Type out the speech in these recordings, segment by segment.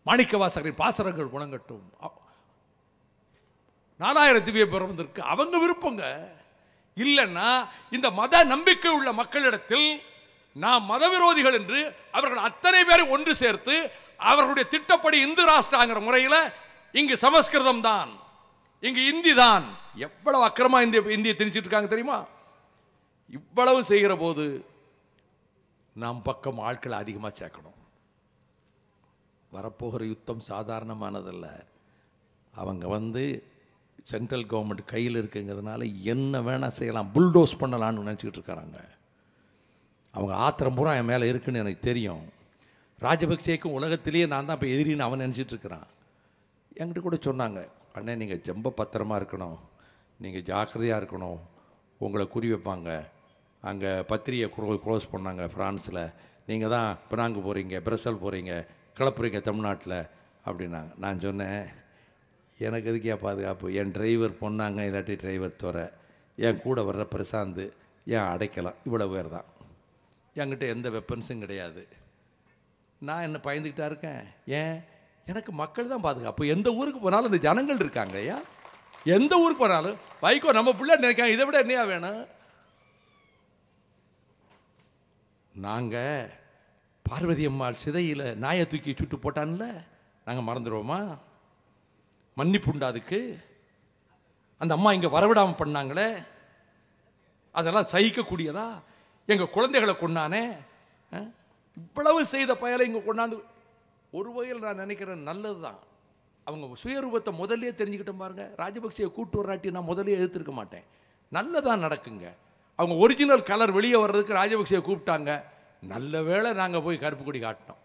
மாணிக்கவாசகரின் பாசரங்கள் முழங்கட்டும். 4000 திவ்ய பிரபந்தருக்கு அவங்க விருப்பங்க. இல்லைன்னா இந்த மத நம்பிக்கை உள்ள மக்களிடத்தில் நாம் மதவிரோதிகள் என்று அவர்கள் அத்தனை பேரை ஒன்று சேர்த்து அவர்களுடைய திட்டப்படி இந்து ராஷ்டிராங்கிற முறையில் இங்கு சமஸ்கிருதம் தான், இங்கு இந்தி தான். எவ்வளவு அக்கிரமா இந்தியை திணிச்சிட்டு இருக்காங்க தெரியுமா? இவ்வளவு செய்கிற போது நாம் பக்கம் ஆட்களை அதிகமாக சேர்க்கணும். வரப்போகிற யுத்தம் சாதாரணமானதல்ல. அவங்க சென்ட்ரல் கவர்மெண்ட் கையில் இருக்குங்கிறதுனால என்ன வேணால் செய்யலாம், புல்டோஸ் பண்ணலான்னு நினச்சிக்கிட்டு இருக்காங்க. அவங்க ஆத்திரம் பூரா என் மேலே இருக்குன்னு எனக்கு தெரியும். ராஜபக்சேக்கும் உலகத்திலேயே நான் தான் இப்போ எதிரின்னு அவன் நினச்சிட்டு இருக்கிறான். என்கிட்ட கூட சொன்னாங்க, அண்ணே நீங்கள் ரொம்ப பத்திரமா இருக்கணும், நீங்கள் ஜாக்கிரதையாக இருக்கணும், உங்களை குறி வைப்பாங்க. அங்கே பத்திரிகை க்ளோஸ் பண்ணாங்க ஃப்ரான்ஸில், நீங்கள் தான் பினாங்கு போகிறீங்க, பிரசல் போகிறீங்க, கிளப்புறீங்க தமிழ்நாட்டில் அப்படின்னாங்க. நான் சொன்னேன், எனக்கு எதுக்கே பாதுகாப்பு, என் டிரைவர் பொண்ணாங்க, இல்லாட்டி டிரைவர் துற, என் கூட வர்ற பிரசாந்து, என் அடைக்கலாம், இவ்வளோ பேர் தான். என்கிட்ட எந்த வெப்பன்ஸும் கிடையாது. நான் என்ன பயந்துக்கிட்டா இருக்கேன்? ஏன், எனக்கு மக்கள் தான் பாதுகாப்பு. எந்த ஊருக்கு போனாலும் இந்த ஜனங்கள் இருக்காங்க. ஐயா, எந்த ஊருக்கு போனாலும் வைகோ நம்ம பிள்ளை நினைக்காங்க, இதை விட என்னையா வேணும்? நாங்கள் பார்வதி அம்மாள் சிதையில் நாயை தூக்கி சுட்டு போட்டான்ல, நாங்கள் மறந்துடுவோமா? மன்னிப்புண்டா அதுக்கு? அந்த அம்மா இங்கே வரவிடாமல் பண்ணாங்களே, அதெல்லாம் சகிக்கக்கூடியதா? எங்கள் குழந்தைகளை கொண்டானே, இவ்வளவு செய்த பயலை இங்கே கொண்டாந்து ஒரு வகையில் நான் நினைக்கிறேன் நல்லது தான். அவங்க சுயரூபத்தை முதல்ல தெரிஞ்சுக்கிட்டோம் பாருங்க. ராஜபக்சேயை கூட்டு வராட்டி நான் முதல்ல எதிர்த்திருக்க மாட்டேன். நல்லதான் நடக்குங்க. அவங்க ஒரிஜினல் கலர் வெளியே வர்றதுக்கு ராஜபக்சேயை கூப்பிட்டாங்க. நல்ல வேளை நாங்கள் போய் கருப்பு கொடி காட்டினோம்.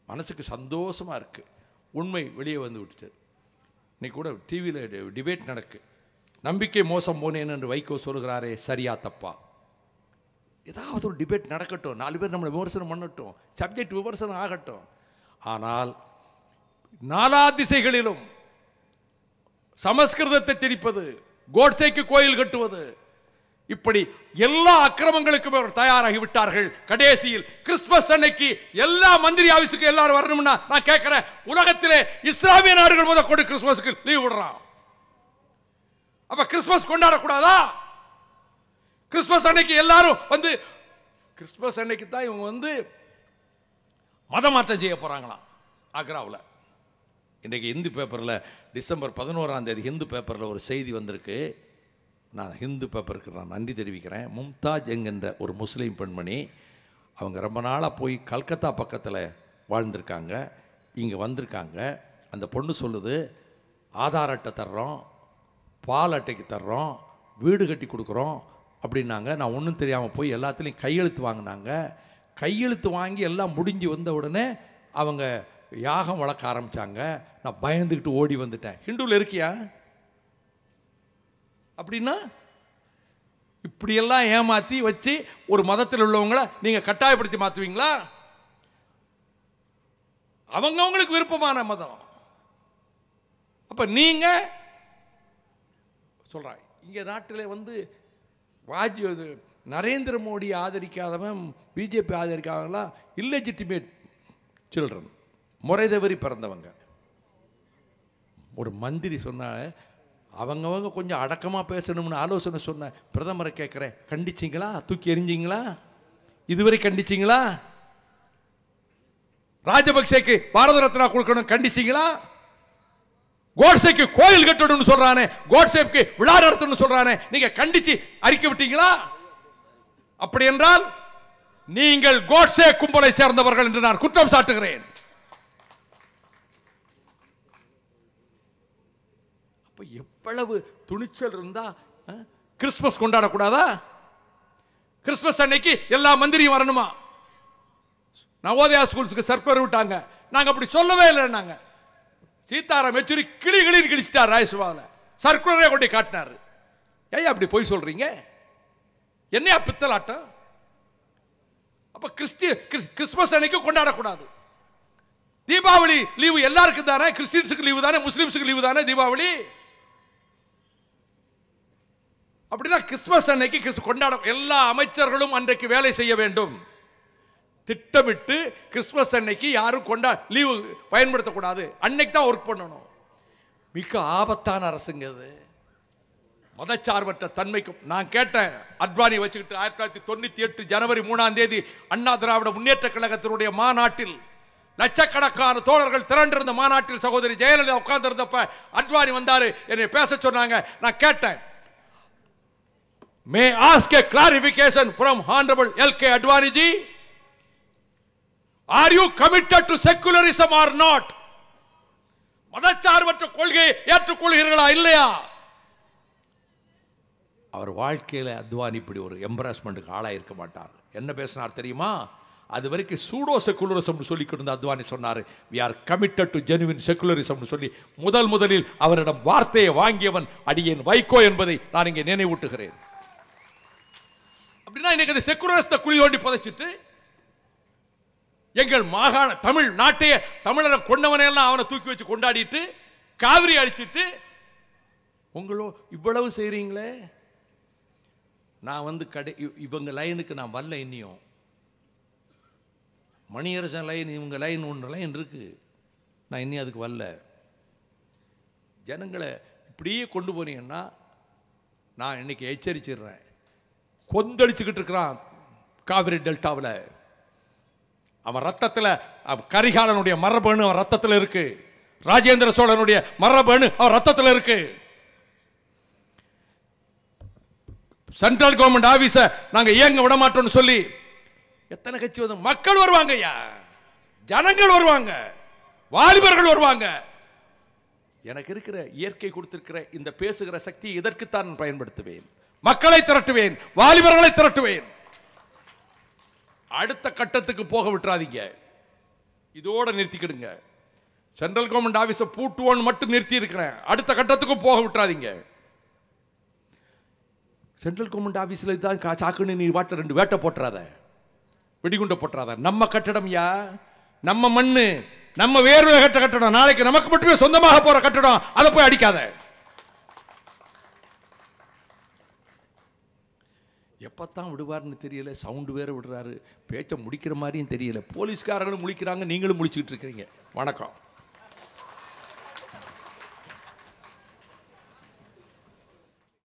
மனசுக்கு சந்தோஷமாக இருக்குது. உண்மை வெளியே வந்து விட்டுட்டு இன்னைக்கு கூட டிவியில் டிபேட் நடக்கு. நம்பிக்கை மோசம் போனேன் என்று வைகோ சொல்கிறாரே, சரியா தப்பா? ஏதாவது ஒரு டிபேட் நடக்கட்டும், 4 பேர் நம்மளை விமர்சனம் பண்ணட்டும், சப்ஜெக்ட் விமர்சனம் ஆகட்டும். ஆனால் நாலா திசைகளிலும் சமஸ்கிருதத்தை திணிப்பது, கோட்சேக்கு கோயில் கட்டுவது, இப்படி எல்லா அக்கிரமங்களுக்கும் அவர் தயாராகி விட்டார்கள். கடைசியில் கிறிஸ்துமஸ் அன்னைக்கு எல்லா மந்திரி ஆபீஸுக்கு எல்லாரும் வரணும்னா நான் கேட்கிறேன், உலகத்திலே இஸ்லாமிய நாடுகள் முதற்கொண்டு கிறிஸ்துமஸ்க்கு லீவ் விடுறான். அப்ப கிறிஸ்துமஸ் கொண்டாடக்கூடாதா? கிறிஸ்துமஸ் அன்னைக்கு எல்லாரும் கிறிஸ்துமஸ் அன்னைக்கு தான் இவங்க மதமாற்றம் செய்ய போறாங்களாம் ஆக்ராவில். இன்றைக்கு ஹிந்து பேப்பரில் டிசம்பர் 11ஆம் தேதி ஹிந்து பேப்பரில் ஒரு செய்தி வந்திருக்கு. நான் ஹிந்து பேப்பருக்கு நான் நன்றி தெரிவிக்கிறேன். மும்தாஜ் என்கின்ற ஒரு முஸ்லீம் பெண்மணி, அவங்க ரொம்ப நாளாக போய் கல்கத்தா பக்கத்தில் வாழ்ந்திருக்காங்க, இங்கே வந்திருக்காங்க. அந்த பொண்ணு சொல்லுது, ஆதார் அட்டை தர்றோம், பால் அட்டைக்கு தர்றோம், வீடு கட்டி கொடுக்குறோம் அப்படின்னாங்க. நான் ஒன்றும் தெரியாமல் போய் எல்லாத்துலேயும் கையெழுத்து வாங்கினாங்க. கையெழுத்து வாங்கி எல்லாம் முடிஞ்சு வந்த உடனே அவங்க யாகம் வளர்க்க ஆரம்பித்தாங்க. நான் பயந்துக்கிட்டு ஓடி வந்துட்டேன். ஹிந்துவில் இருக்கியா அப்படின்னா? இப்படியெல்லாம் ஏமாற்றி வச்சு ஒரு மதத்தில் உள்ளவங்களை நீங்கள் கட்டாயப்படுத்தி மாற்றுவீங்களா? அவங்கவுங்களுக்கு விருப்பமான மதம். அப்போ நீங்கள் சொல்கிறாங்க, இங்கே நாட்டில் நரேந்திர மோடி ஆதரிக்காதவன், பிஜேபி ஆதரிக்காதவங்களாம் இல்லெஜிட்டிமேட் சில்ட்ரன், முறை தவறி பிறந்தவங்க. ஒரு மந்திரி சொன்னால அவங்கவங்க கொஞ்சம் அடக்கமாக பேசணும்னு ஆலோசனை சொன்ன பிரதமரை கேட்குறேன், கண்டிச்சிங்களா? தூக்கி எறிஞ்சிங்களா? இதுவரை கண்டிச்சிங்களா? ராஜபக்சேக்கு பாரத ரத்னா கொடுக்கணும், கண்டிச்சிங்களா? கோட்சேக்கு கோயில் கட்டணும்னு சொல்றானே, கோட்சேக்கு விழா நடத்தணும்னு சொல்றானே, நீங்க கண்டிச்சு அறிக்கை விட்டீங்களா? அப்படி என்றால் நீங்கள் கோட்சே கும்பலை சேர்ந்தவர்கள் என்று நான் குற்றம் சாட்டுகிறேன். அப்ப எவ்வளவு துணிச்சல் இருந்தா கிறிஸ்துமஸ் கொண்டாடக்கூடாதா? கிறிஸ்துமஸ் அன்னைக்கு எல்லா மந்திரியும் வரணுமா? நவோதயா ஸ்கூல்ஸுக்கு சர்க்குலர் விட்டாங்க, நாங்க அப்படி சொல்லவே இல்லை. நாங்க சீதாராம் யெச்சூரி கிளிகளின் கிழிச்சிட்டார் ராஜ்யசபாவில், சர்க்குலரே கொண்டு காட்டினார். ஏன் அப்படி போய் சொல்றீங்க? என்னையா பித்தலாட்டம்? அப்ப கிறிஸ்துமஸ் அன்னைக்கு கொண்டாடக்கூடாது. தீபாவளி லீவு எல்லாருக்கும் தானே, கிறிஸ்டியன்ஸுக்கு லீவு தானே, முஸ்லிம்ஸுக்கு லீவு தானே தீபாவளி. அப்படின்னா கிறிஸ்துமஸ் அன்னைக்கு கொண்டாட எல்லா அமைச்சர்களும் அன்றைக்கு வேலை செய்ய வேண்டும். திட்டமிட்டு கிறிஸ்மஸ் அன்னைக்கு யாரும் லீவு பயன்படுத்தக்கூடாது, அன்னைக்கு தான் ஒர்க் பண்ணணும். மிக ஆபத்தான அரசுங்க அது. மதச்சார்பற்ற தன்மைக்கும் நான் கேட்டேன், அத்வானி வச்சுக்கிட்டு 1998 ஜனவரி 3ஆம் தேதி அண்ணா திராவிட முன்னேற்ற கழகத்தினுடைய மாநாட்டில் லட்சக்கணக்கான தோழர்கள் திரண்டிருந்த மாநாட்டில் சகோதரி ஜெயலலிதா உட்கார்ந்து இருந்தப்ப அத்வானி வந்தாரு, என்னை பேச சொன்னாங்க. நான் கேட்டேன், மே ask a clarification from honorable LK Advani ji, are you committed to secularism or not? மதச்சார்பற்ற கொள்கையை ஏற்றுக்கொள்கிறீர்களா இல்லையா? அவர் வாழ்க்கையில் அத்வானி இப்படி ஒரு எம்பராஸ்மெண்ட்டுக்கு ஆளாயிருக்க மாட்டார். என்ன பேசினார் தெரியுமா? அது வரைக்கும் சூடோ செக்குலரிசம் சொல்லிக்கிட்டு இருந்த அத்வானி சொன்னார், we are committed to genuine secularism சொல்லி முதலில் அவரிடம் வார்த்தையை வாங்கியவன் அடியேன் வைகோ என்பதை நான் இங்கே நினைவூட்டுகிறேன். அப்படின்னா இன்னைக்கு அந்த செக்குலரிஸ்ட குழி தோண்டி புதைச்சிட்டு எங்கள் மாகாண தமிழ் நாட்டையே தமிழரை கொண்டவனையெல்லாம் அவனை தூக்கி வச்சு கொண்டாடிட்டு காவிரி அடிச்சிட்டு உங்களோ இவ்வளவு செய்றீங்களே. நான் இவங்க லைனுக்கு நான் வரல. இன்னியும் மணியரசன் லைன், இவங்க லைன், ஒன்று லைன் இருக்கு, நான் இன்னும் அதுக்கு வரல. ஜனங்களை இப்படியே கொண்டு போனீங்கன்னா நான் இன்னைக்கு எச்சரிச்சிடுறேன். கொந்தளிச்சுக்கிட்டு இருக்கிறான் காவிரி டெல்டாவில். அவன் ரத்தத்தில் கரிகாலனுடைய மரபணு அவன் ரத்தத்தில் இருக்கு, ராஜேந்திர சோழனுடைய மரபணு அவன் ரத்தத்தில் இருக்கு. சென்ட்ரல் கவர்மெண்ட் ஆபீஸ நாங்க இயங்க விட மாட்டோம்னு சொல்லி எத்தனை கட்சி வந்து மக்கள் வருவாங்க, ஜனங்கள் வருவாங்க, வாலிபர்கள் வருவாங்க. எனக்கு இருக்கிற இயற்கை கொடுத்திருக்கிற இந்த பேசுகிற சக்தியை இதற்குத்தான் பயன்படுத்துவேன். மக்களை திரட்டுவேன், வாலிபர்களை திரட்டுவேன். அடுத்த கட்டத்துக்கு போக விட்டுறாதீங்க, இதோட நிறுத்திக்கிடுங்க. சென்ட்ரல் கவர்மெண்ட் ஆபீஸை பூட்டுவோன்னு மட்டும் நிறுத்தி இருக்கிறேன், அடுத்த கட்டத்துக்கும் போக விட்டுறாதீங்க. சென்ட்ரல் கவர்மெண்ட் ஆபீஸில் இதுதான் சாக்குன்னு நீ வாட்ட 2 வேட்டை போட்டுறாத, வெடிகுண்டை போட்டுறாத. நம்ம கட்டடம் நம்ம மண்ணு, நம்ம வேர்வை கட்ட கட்டடம், நாளைக்கு நமக்கு மட்டுமே சொந்தமாக போற கட்டடம், அதை போய் அடிக்காத. எப்பத்தான் விடுவார்னு தெரியல, சவுண்டு வேற விடுறாரு, பேச்சை முடிக்கிற மாதிரியும் தெரியல. போலீஸ்காரர்களும் முழிக்கிறாங்க, நீங்களும் முழிச்சுக்கிட்டு இருக்கிறீங்க. வணக்கம்.